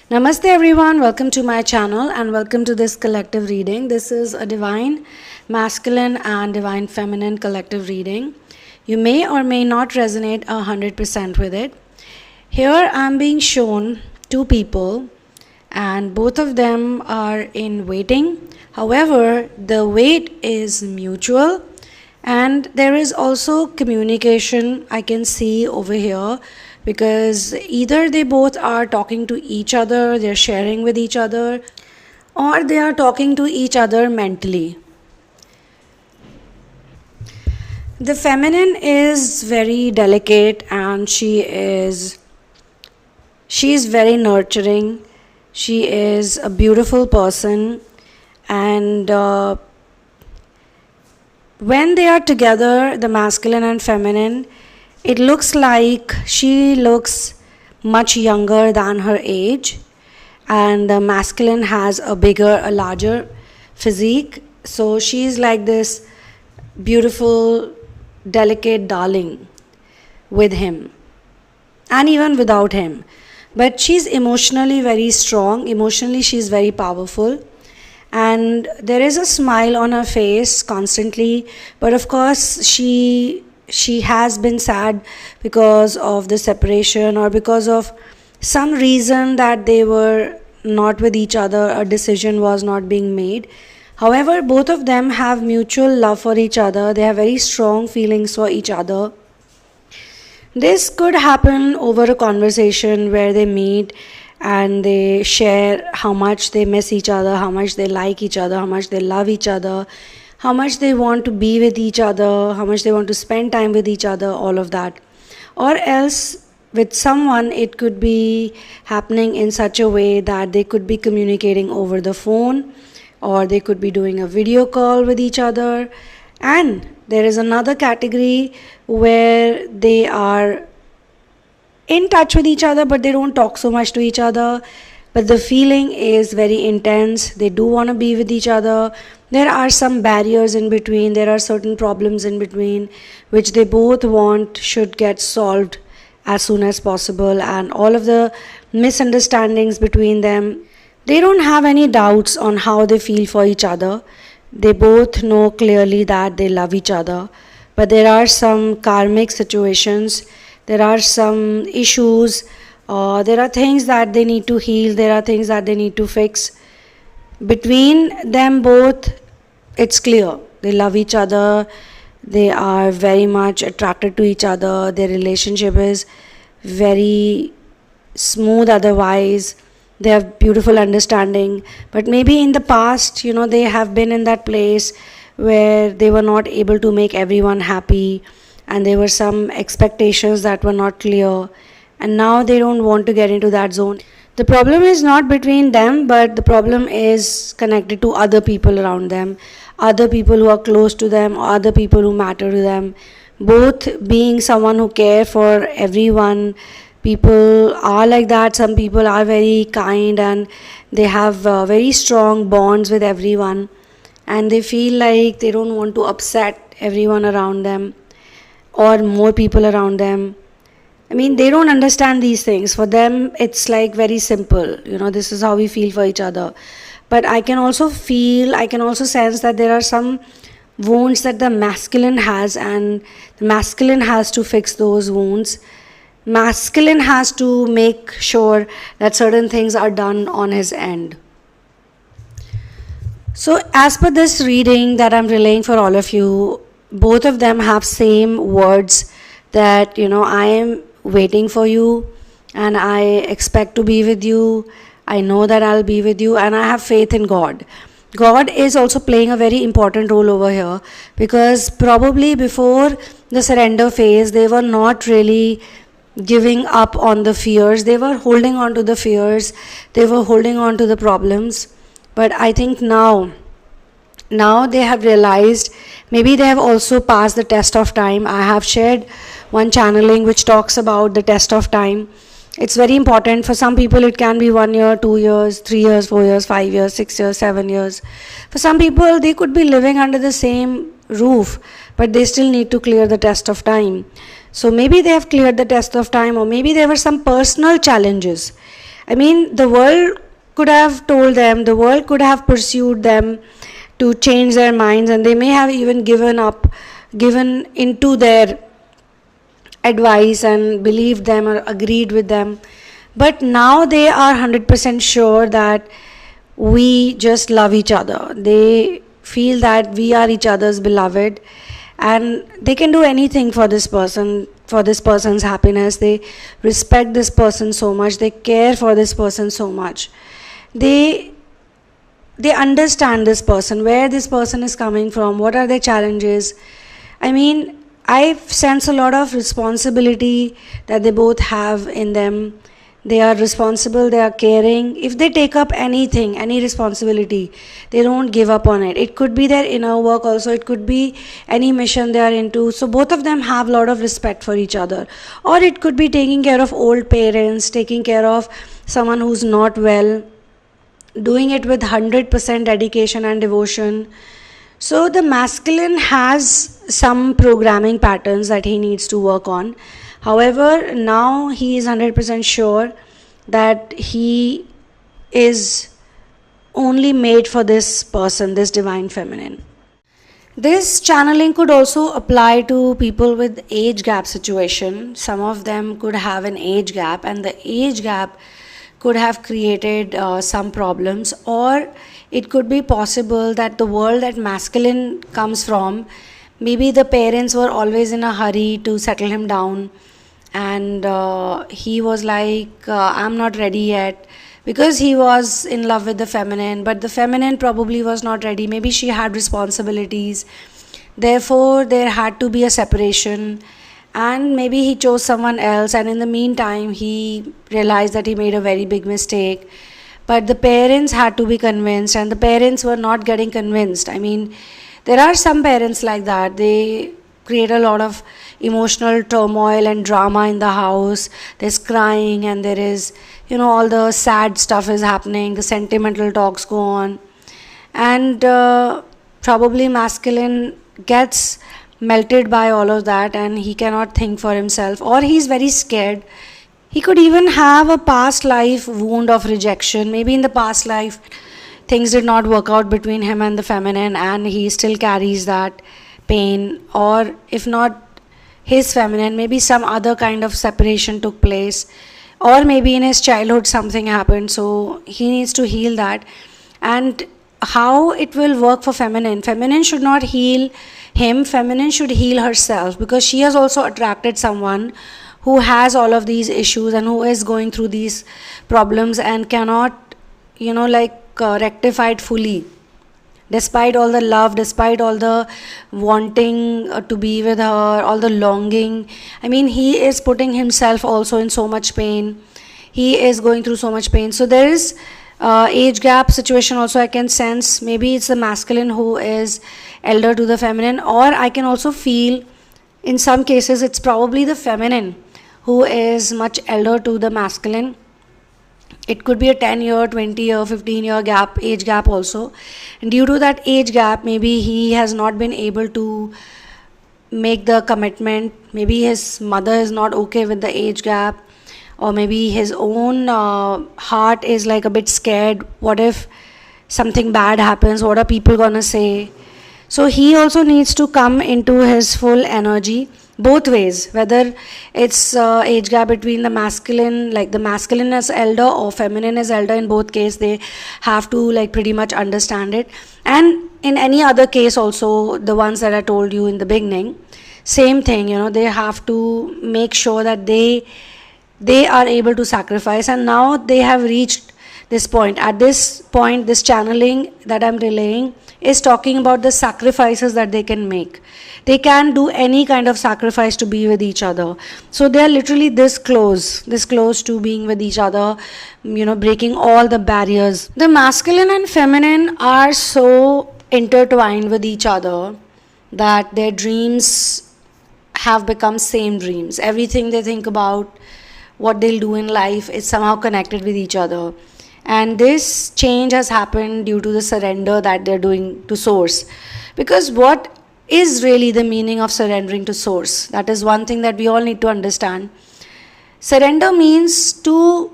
Namaste everyone, welcome to my channel and welcome to this collective reading. This is a divine masculine and divine feminine collective reading. You may or may not resonate 100% with it. Here I'm being shown two people and both of them are in waiting. However, the wait is mutual and there is also communication I can see over here, because either they both are talking to each other, they're sharing with each other, or they are talking to each other mentally. The feminine is very delicate and she is very nurturing. She is a beautiful person, and when they are together, the masculine and feminine, it looks like she looks much younger than her age, and the masculine has a larger physique. So she's like this beautiful, delicate darling with him and even without him. But she's emotionally very strong. Emotionally, she's very powerful. And there is a smile on her face constantly. But of course, she has been sad because of the separation or because of some reason that they were not with each other, a decision was not being made. However, both of them have mutual love for each other. They have very strong feelings for each other. This could happen over a conversation where they meet and they share how much they miss each other, how much they like each other, how much they love each other, how much they want to be with each other, how much they want to spend time with each other, all of that. Or else with someone, it could be happening in such a way that they could be communicating over the phone, or they could be doing a video call with each other. And there is another category where they are in touch with each other, but they don't talk so much to each other, but the feeling is very intense. They do want to be with each other. There are some barriers in between, there are certain problems in between which they both want should get solved as soon as possible, and all of the misunderstandings between them, they don't have any doubts on how they feel for each other. They both know clearly that they love each other, but there are some karmic situations, there are some issues, there are things that they need to heal, there are things that they need to fix. Between them both, it's clear they love each other, they are very much attracted to each other, their relationship is very smooth otherwise, they have beautiful understanding. But maybe in the past, they have been in that place where they were not able to make everyone happy, and there were some expectations that were not clear, and now they don't want to get into that zone. The problem is not between them, but the problem is connected to other people around them, other people who are close to them, or other people who matter to them. Both being someone who care for everyone, people are like that. Some people are very kind and they have very strong bonds with everyone, and they feel like they don't want to upset everyone around them or more people around them. I mean, they don't understand these things. For them, it's like very simple. This is how we feel for each other. But I can also sense that there are some wounds that the masculine has, and the masculine has to fix those wounds. Masculine has to make sure that certain things are done on his end. So as per this reading that I'm relaying for all of you, both of them have same words that, I am waiting for you and I expect to be with you. I know that I'll be with you and I have faith in God. God is also playing a very important role over here, because probably before the surrender phase, they were not really giving up on the fears. They were holding on to the fears. They were holding on to the problems. But I think now they have realized, maybe they have also passed the test of time. I have shared one channeling which talks about the test of time. It's very important. For some people it can be 1 year, 2 years, 3 years, 4 years, 5 years, 6 years, 7 years. For some people, they could be living under the same roof, but they still need to clear the test of time. So maybe they have cleared the test of time, or maybe there were some personal challenges I mean, the world could have told them, the world could have pursued them to change their minds, and they may have even given into their advice and believed them or agreed with them. But now they are 100% sure that we just love each other. They feel that we are each other's beloved, and they can do anything for this person, for this person's happiness. They respect this person so much, they care for this person so much. They understand this person, where this person is coming from, what are their challenges. I mean, I sense a lot of responsibility that they both have in them. They are responsible, they are caring. If they take up anything, any responsibility, they don't give up on it. It could be their inner work also, it could be any mission they are into. So both of them have a lot of respect for each other. Or it could be taking care of old parents, taking care of someone who's not well, doing it with 100% dedication and devotion. So the masculine has some programming patterns that he needs to work on. However, now he is 100% sure that he is only made for this person, this divine feminine. This channeling could also apply to people with age gap situation. Some of them could have an age gap, and the age gap could have created some problems. Or it could be possible that the world that masculine comes from, maybe the parents were always in a hurry to settle him down, and he was like, I'm not ready yet, because he was in love with the feminine, but the feminine probably was not ready. Maybe she had responsibilities, therefore there had to be a separation, and maybe he chose someone else, and in the meantime he realized that he made a very big mistake. But the parents had to be convinced, and the parents were not getting convinced. I mean, there are some parents like that. They create a lot of emotional turmoil and drama in the house. There's crying, and there is, all the sad stuff is happening, the sentimental talks go on, and probably masculine gets melted by all of that, and he cannot think for himself, or he's very scared. He could even have a past life wound of rejection. Maybe in the past life things did not work out between him and the feminine, and he still carries that pain. Or if not his feminine, maybe some other kind of separation took place, or maybe in his childhood something happened, so he needs to heal that. And how it will work for feminine should not heal him, feminine should heal herself, because she has also attracted someone who has all of these issues and who is going through these problems and cannot rectify it fully, despite all the love, despite all the wanting to be with her, all the longing. I mean, he is putting himself also in so much pain, he is going through so much pain. So there is age gap situation also I can sense. Maybe it's the masculine who is elder to the feminine, or I can also feel in some cases it's probably the feminine who is much elder to the masculine. It could be a 10-year, 20-year, 15-year gap, age gap also. And due to that age gap, maybe he has not been able to make the commitment. Maybe his mother is not okay with the age gap, or maybe his own heart is like a bit scared. What if something bad happens? What are people gonna say? So he also needs to come into his full energy, both ways, whether it's age gap between the masculine, like the masculine is elder or feminine is elder. In both cases they have to pretty much understand it. And in any other case also, the ones that I told you in the beginning, same thing, they have to make sure that they are able to sacrifice. And now they have reached this point. At this point, this channeling that I'm relaying is talking about the sacrifices that they can make. They can do any kind of sacrifice to be with each other. So they are literally this close to being with each other, breaking all the barriers. The masculine and feminine are so intertwined with each other that their dreams have become same dreams. Everything they think about, what they'll do in life, is somehow connected with each other. And this change has happened due to the surrender that they're doing to source. Because what is really the meaning of surrendering to source? That is one thing that we all need to understand. Surrender means to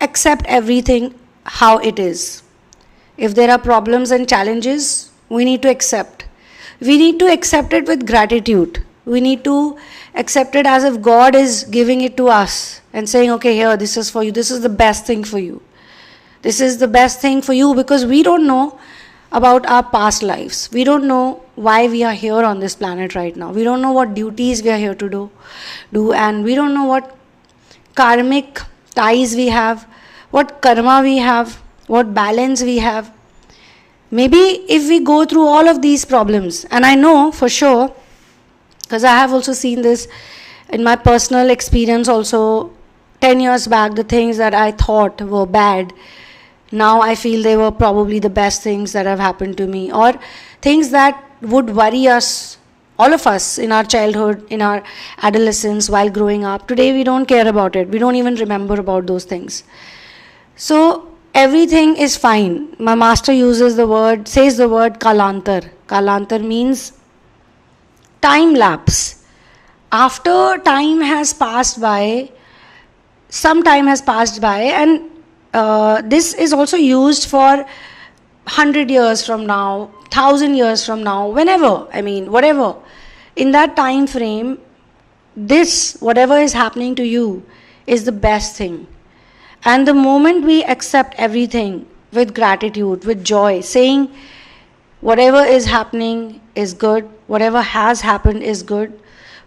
accept everything how it is. If there are problems and challenges, we need to accept. We need to accept it with gratitude. We need to accept it as if God is giving it to us and saying, okay, here, this is for you. This is the best thing for you. This is the best thing for you, because we don't know about our past lives. We don't know why we are here on this planet right now. We don't know what duties we are here to do, and we don't know what karmic ties we have, what karma we have, what balance we have. Maybe if we go through all of these problems, and I know for sure, because I have also seen this in my personal experience also, 10 years back, the things that I thought were bad, now I feel they were probably the best things that have happened to me, or things that would worry us, all of us, in our childhood, in our adolescence, while growing up. Today we don't care about it. We don't even remember about those things. So everything is fine. My master says the word kalantar. Kalantar means time lapse. After time has passed by, some time has passed by, and this is also used for 100 years from now, 1000 years from now, whenever, whatever. In that time frame, this, whatever is happening to you, is the best thing. And the moment we accept everything with gratitude, with joy, saying whatever is happening is good, whatever has happened is good,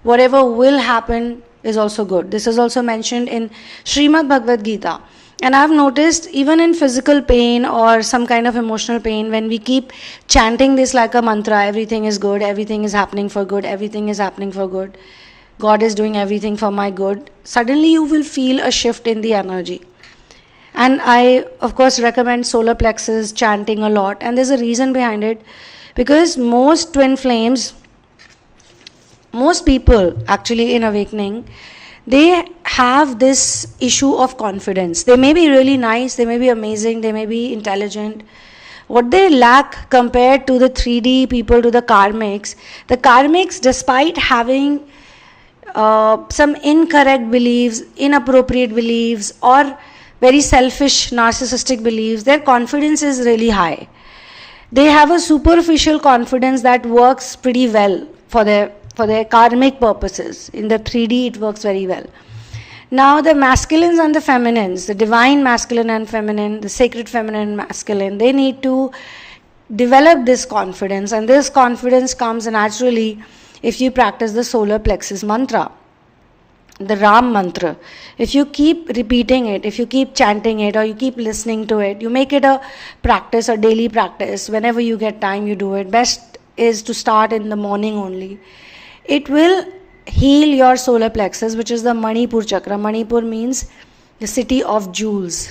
whatever will happen is also good. This is also mentioned in Srimad Bhagavad Gita. And I've noticed even in physical pain or some kind of emotional pain, when we keep chanting this like a mantra, everything is good, everything is happening for good, everything is happening for good, God is doing everything for my good, suddenly you will feel a shift in the energy. And I, of course, recommend solar plexus chanting a lot. And there's a reason behind it. Because most twin flames, most people actually in awakening, they have this issue of confidence. They may be really nice, they may be amazing, they may be intelligent. What they lack compared to the 3D people, to the karmics, despite having some incorrect beliefs, inappropriate beliefs, or very selfish, narcissistic beliefs, their confidence is really high. They have a superficial confidence that works pretty well for their karmic purposes. In the 3D, it works very well. Now, the masculines and the feminines, the divine masculine and feminine, the sacred feminine and masculine, they need to develop this confidence. And this confidence comes naturally if you practice the solar plexus mantra, the Ram mantra. If you keep repeating it, if you keep chanting it, or you keep listening to it, you make it a practice, a daily practice. Whenever you get time, you do it. Best is to start in the morning only. It will heal your solar plexus, which is the Manipur chakra. Manipur means the city of jewels.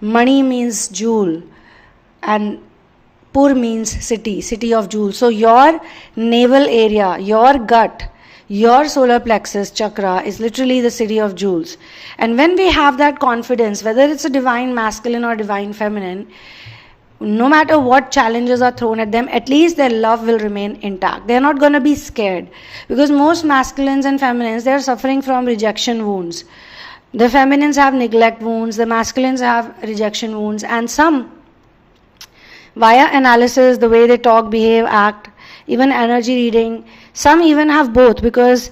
Mani means jewel, and Pur means city of jewels. So your navel area, your gut, your solar plexus chakra is literally the city of jewels. And when we have that confidence, whether it's a divine masculine or divine feminine, no matter what challenges are thrown at them, at least their love will remain intact. They're not going to be scared. Because most masculines and feminines, they're suffering from rejection wounds. The feminines have neglect wounds, the masculines have rejection wounds, and some, via analysis, the way they talk, behave, act, even energy reading, some even have both, because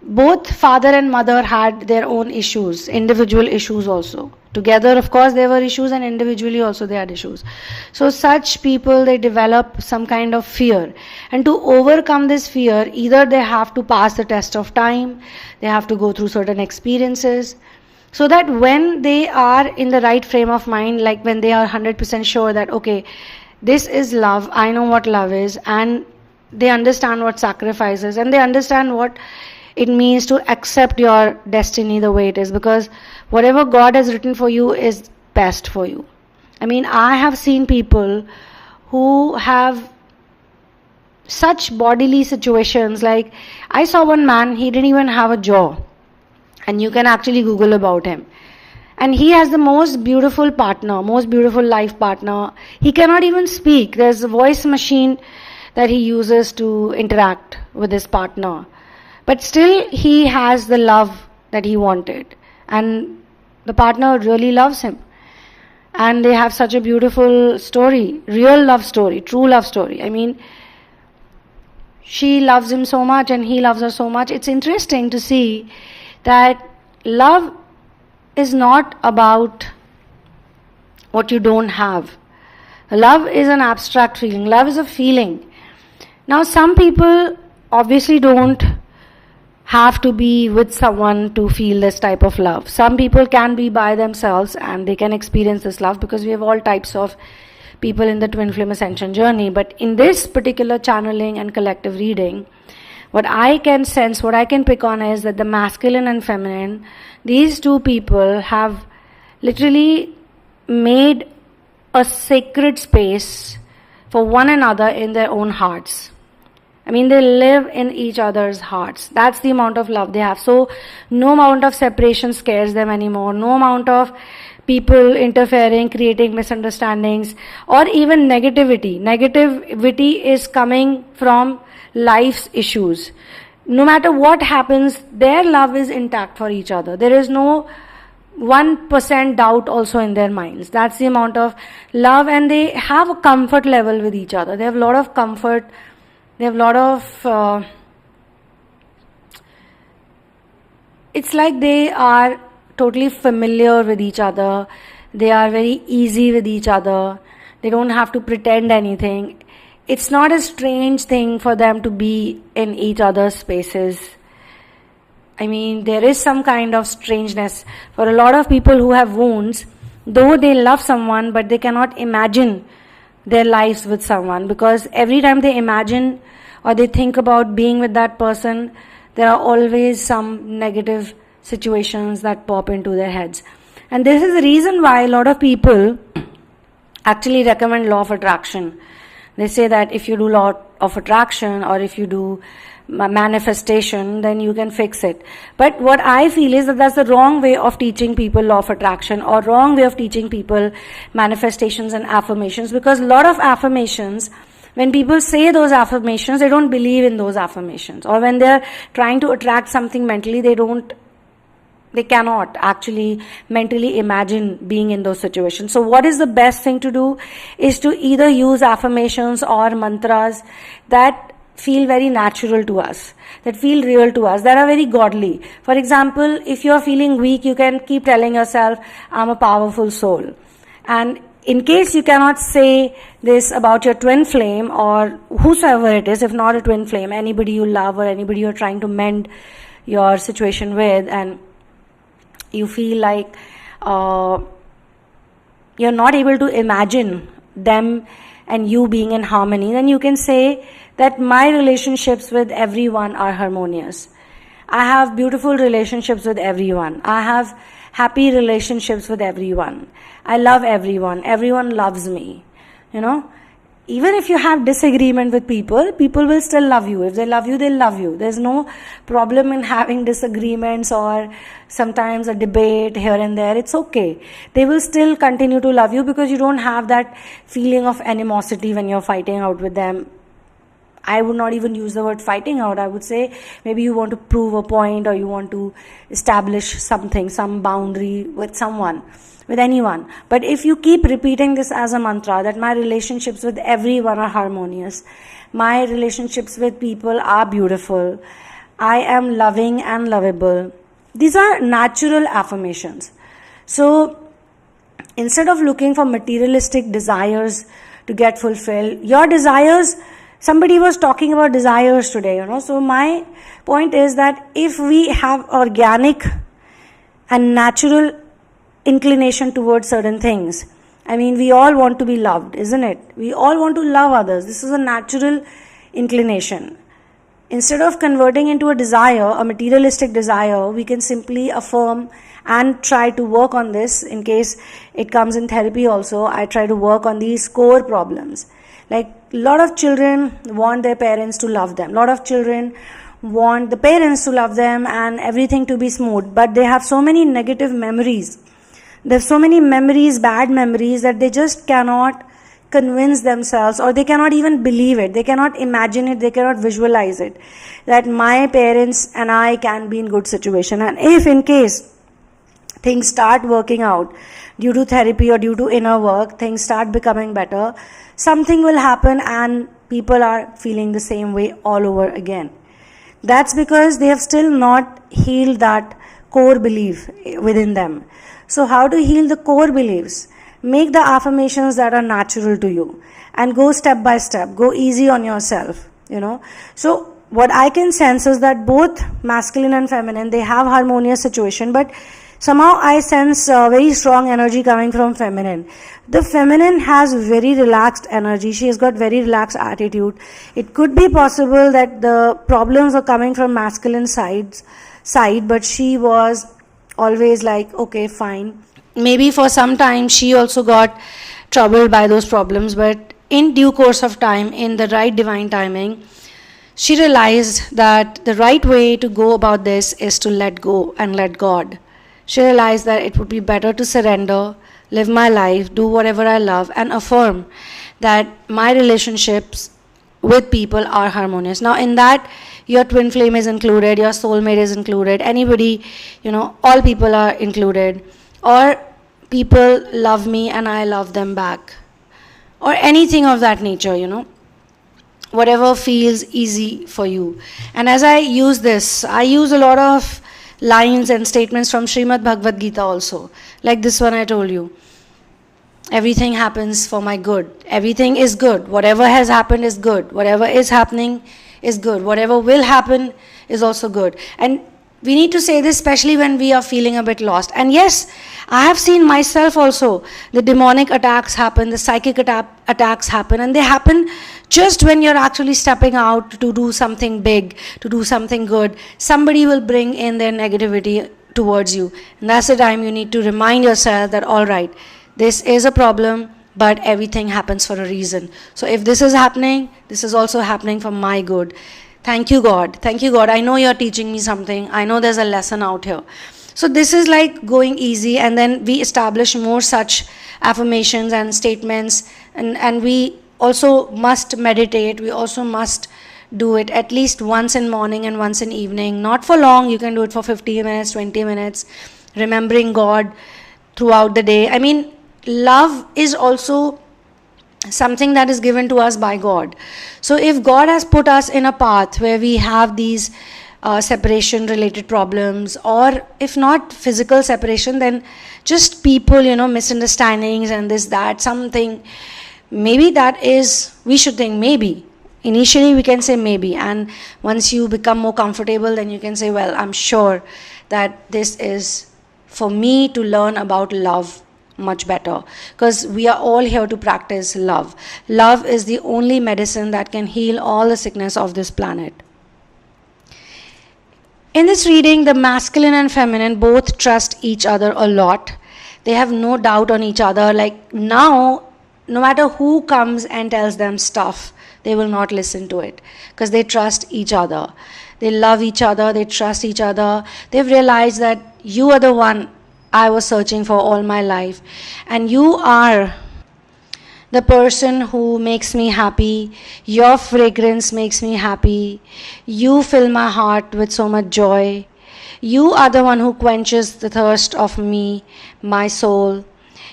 both father and mother had their own issues, individual issues also. Together, of course, there were issues, and individually also they had issues. So such people, they develop some kind of fear. And to overcome this fear, either they have to pass the test of time, they have to go through certain experiences, so that when they are in the right frame of mind, like when they are 100% sure that, okay, this is love, I know what love is, and they understand what sacrifice is, and they understand what it means to accept your destiny the way it is, because whatever God has written for you is best for you. I have seen people who have such bodily situations, like I saw one man, he didn't even have a jaw, and you can actually Google about him. And he has the most beautiful partner, most beautiful life partner. He cannot even speak. There's a voice machine that he uses to interact with his partner. But still, he has the love that he wanted. And the partner really loves him. And they have such a beautiful story, real love story, true love story. I mean, she loves him so much and he loves her so much. It's interesting to see that love is not about what you don't have. Love is an abstract feeling. Love is a feeling. Now, some people obviously don't have to be with someone to feel this type of love. Some people can be by themselves and they can experience this love, because we have all types of people in the twin flame ascension journey. But in this particular channeling and collective reading, what I can sense, what I can pick on is that the masculine and feminine, these two people have literally made a sacred space for one another in their own hearts. I mean, they live in each other's hearts. That's the amount of love they have. So no amount of separation scares them anymore. No amount of people interfering, creating misunderstandings, or even negativity. Negativity is coming from life's issues. No matter what happens, their love is intact for each other. There is no 1% doubt also in their minds. That's the amount of love, and they have a comfort level with each other. They have a lot of comfort. They have a lot of, it's like they are totally familiar with each other. They are very easy with each other. They don't have to pretend anything. It's not a strange thing for them to be in each other's spaces. I mean, there is some kind of strangeness. For a lot of people who have wounds, though they love someone, but they cannot imagine their lives with someone, because every time they imagine or they think about being with that person, there are always some negative situations that pop into their heads. And this is the reason why a lot of people actually recommend law of attraction. They say that if you do law of attraction or if you do manifestation, then you can fix it. But what I feel is that that's the wrong way of teaching people law of attraction, or wrong way of teaching people manifestations and affirmations, because a lot of affirmations, when people say those affirmations, they don't believe in those affirmations. Or when they're trying to attract something mentally, they cannot actually mentally imagine being in those situations. So what is the best thing to do is to either use affirmations or mantras that feel very natural to us, that feel real to us, that are very godly. For example, if you're feeling weak, you can keep telling yourself, I'm a powerful soul. And in case you cannot say this about your twin flame or whosoever it is, if not a twin flame, anybody you love or anybody you're trying to mend your situation with, and you feel like you're not able to imagine them and you being in harmony, then you can say that my relationships with everyone are harmonious. I have beautiful relationships with everyone. I have happy relationships with everyone. I love everyone. Everyone loves me. You know, even if you have disagreement with people, people will still love you. If they love you, they'll love you. There's no problem in having disagreements or sometimes a debate here and there. It's okay. They will still continue to love you because you don't have that feeling of animosity when you're fighting out with them. I would not even use the word fighting out. I would say maybe you want to prove a point, or you want to establish something, some boundary with someone, with anyone. But if you keep repeating this as a mantra, that my relationships with everyone are harmonious, my relationships with people are beautiful, I am loving and lovable, these are natural affirmations. So instead of looking for materialistic desires to get fulfilled, your desires, somebody was talking about desires today, so my point is that if we have organic and natural inclination towards certain things, I mean, we all want to be loved, isn't it? We all want to love others. This is a natural inclination. Instead of converting into a desire, a materialistic desire, we can simply affirm and try to work on this. In case it comes in therapy also, I try to work on these core problems. Like, a lot of children want their parents to love them. A lot of children want the parents to love them and everything to be smooth. But they have so many negative memories. There's so many memories, bad memories, that they just cannot convince themselves, or they cannot even believe it. They cannot imagine it. They cannot visualize it, that my parents and I can be in good situation. And if in case things start working out due to therapy or due to inner work, things start becoming better, something will happen and people are feeling the same way all over again. That's because they have still not healed that core belief within them. So how to heal the core beliefs? Make the affirmations that are natural to you and go step by step. Go easy on yourself, So what I can sense is that both masculine and feminine, they have harmonious situation, but somehow I sense very strong energy coming from feminine. The feminine has very relaxed energy. She has got very relaxed attitude. It could be possible that the problems are coming from masculine side, but she was always like, okay, fine. Maybe for some time she also got troubled by those problems, but in due course of time, in the right divine timing, she realized that the right way to go about this is to let go and let God. She realized that it would be better to surrender, live my life, do whatever I love, and affirm that my relationships with people are harmonious. Now in that, your twin flame is included, your soulmate is included, anybody, all people are included, or people love me and I love them back, or anything of that nature, whatever feels easy for you. And as I use this, I use a lot of lines and statements from Srimad Bhagavad Gita also, like this one I told you. Everything happens for my good. Everything is good. Whatever has happened is good. Whatever is happening is good. Whatever will happen is also good. And we need to say this especially when we are feeling a bit lost. And yes, I have seen myself also. The demonic attacks happen, the psychic attacks happen, and they happen just when you're actually stepping out to do something big, to do something good. Somebody will bring in their negativity towards you. And that's the time you need to remind yourself that, all right, this is a problem, but everything happens for a reason. So if this is happening, this is also happening for my good. Thank you, God. Thank you, God. I know you're teaching me something. I know there's a lesson out here. So this is like going easy, and then we establish more such affirmations and statements, and we also must meditate. We also must do it at least once in morning and once in evening. Not for long. You can do it for 15 minutes, 20 minutes, remembering God throughout the day. I mean, love is also something that is given to us by God. So if God has put us in a path where we have these separation related problems, or if not physical separation, then just people, misunderstandings and this, that, something, maybe that is, we should think maybe. Initially we can say maybe, and once you become more comfortable, then you can say, well, I'm sure that this is for me to learn about love much better, because we are all here to practice love. Love is the only medicine that can heal all the sickness of this planet. In this reading, the masculine and feminine both trust each other a lot. They have no doubt on each other. Like now, no matter who comes and tells them stuff, they will not listen to it, because they trust each other. They love each other, they trust each other. They've realized that you are the one I was searching for all my life, and you are the person who makes me happy. Your fragrance makes me happy. You fill my heart with so much joy. You are the one who quenches the thirst of me, my soul.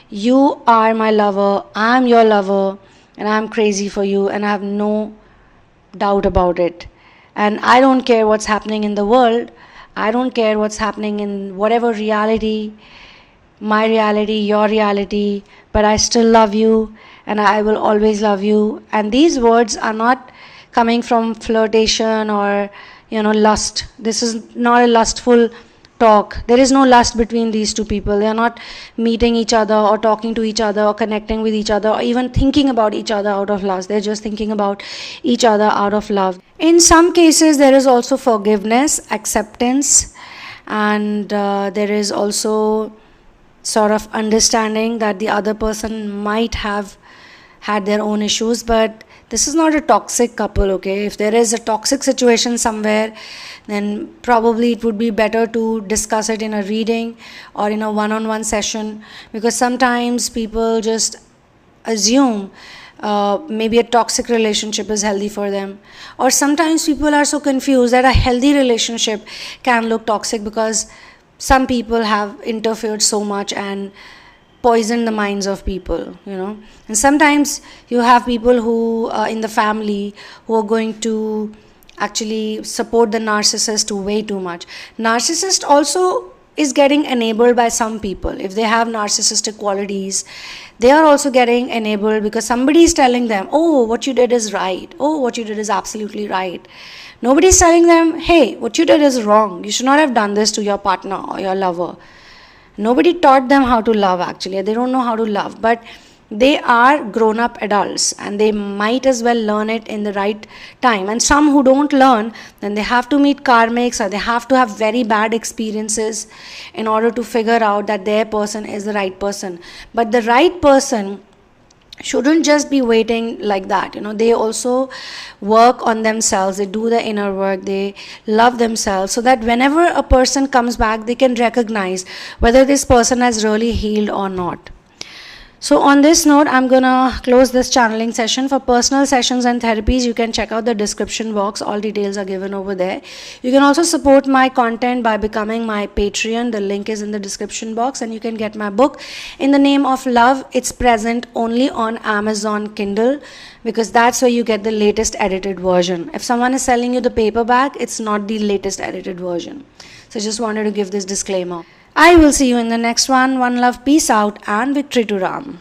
You are my lover. I'm your lover, and I'm crazy for you, and I have no doubt about it. And I don't care what's happening in the world. I don't care what's happening in whatever reality, my reality, your reality, but I still love you, and I will always love you. And these words are not coming from flirtation or, lust. This is not a lustful talk. There is no lust between these two people. They are not meeting each other or talking to each other or connecting with each other or even thinking about each other out of lust. They're just thinking about each other out of love. In some cases, there is also forgiveness, acceptance, and there is also sort of understanding that the other person might have had their own issues, but this is not a toxic couple, okay? If there is a toxic situation somewhere, then probably it would be better to discuss it in a reading or in a one-on-one session, because sometimes people just assume maybe a toxic relationship is healthy for them, or sometimes people are so confused that a healthy relationship can look toxic because some people have interfered so much and poisoned the minds of people, and sometimes you have people who in the family who are going to actually support the narcissist way too much. Narcissist also is getting enabled by some people. If they have narcissistic qualities, they are also getting enabled because somebody is telling them, oh, what you did is right, oh, what you did is absolutely right. Nobody is telling them, hey, what you did is wrong, you should not have done this to your partner or your lover. Nobody taught them how to love. Actually, they don't know how to love, but they are grown-up adults and they might as well learn it in the right time. And some who don't learn, then they have to meet karmics or they have to have very bad experiences in order to figure out that their person is the right person. But the right person shouldn't just be waiting like that. They also work on themselves, they do the inner work, they love themselves, so that whenever a person comes back, they can recognize whether this person has really healed or not. So on this note, I'm gonna close this channeling session. For personal sessions and therapies, you can check out the description box. All details are given over there. You can also support my content by becoming my Patreon. The link is in the description box, and you can get my book In the Name of Love. It's present only on Amazon Kindle because that's where you get the latest edited version. If someone is selling you the paperback, it's not the latest edited version. So just wanted to give this disclaimer. I will see you in the next one. One love, peace out, and victory to Ram.